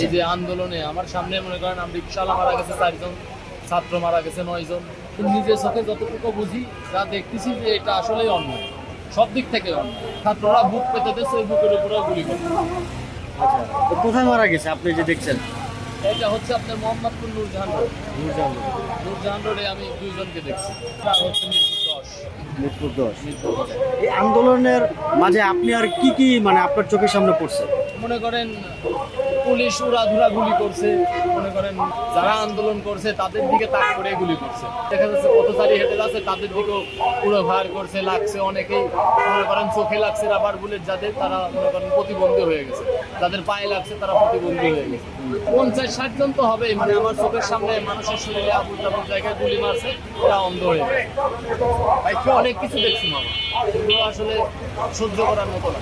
এই যে আন্দোলনে আমার সামনে মনে করেন রিকশাওয়ালা মারা গেছে 4 জন, ছাত্র মারা গেছে 9 জন। নিজের চোখে যতটুকু বুঝি যা দেখতেছি যে এটা আসলেই অন্যায়, সব দিক থেকে অন্যায়। ছাত্ররা বুক পেতে দিচ্ছে, ওই বুকের উপরে গুলি করে। আচ্ছা, তো কোথায় মারা গেছে আপনি যে দেখছেন? এটা হচ্ছে আপনার মোহাম্মদপুর নূরজাহান রোড। নূরজাহান রোডে আমি 2 জনকে দেখছি। আর হচ্ছে মিরপুর 10। এই আন্দোলনের মাঝে আপনি আর কি কি মানে আপনার চোখের সামনে পড়ছে? মনে করেন পুলিশ উড়াধুরা গুলি করছে, মনে করেন যারা আন্দোলন করছে তাদের দিকে তাক করে গুলি করছে। দেখা যাচ্ছে পথচারী হেঁটে যাচ্ছে তাদের দিকেও পুরো ভার করছে, লাগছে। অনেকেই মনে করেন চোখে লাগছে রাবার বুলেট, যাদের তারা মনে করেন প্রতিবন্ধী হয়ে গেছে, যাদের পায়ে লাগছে তারা প্রতিবন্ধী হয়ে গেছে। 50-60 জন তো হবেই। মানে আমার চোখের সামনে মানুষের শরীরে আবুল তাবুল জায়গায় গুলি মারছে, ওরা অন্ধ হয়ে গেছে। অনেক কিছু দেখছি মামা, এগুলো আসলে সহ্য করার মতো না।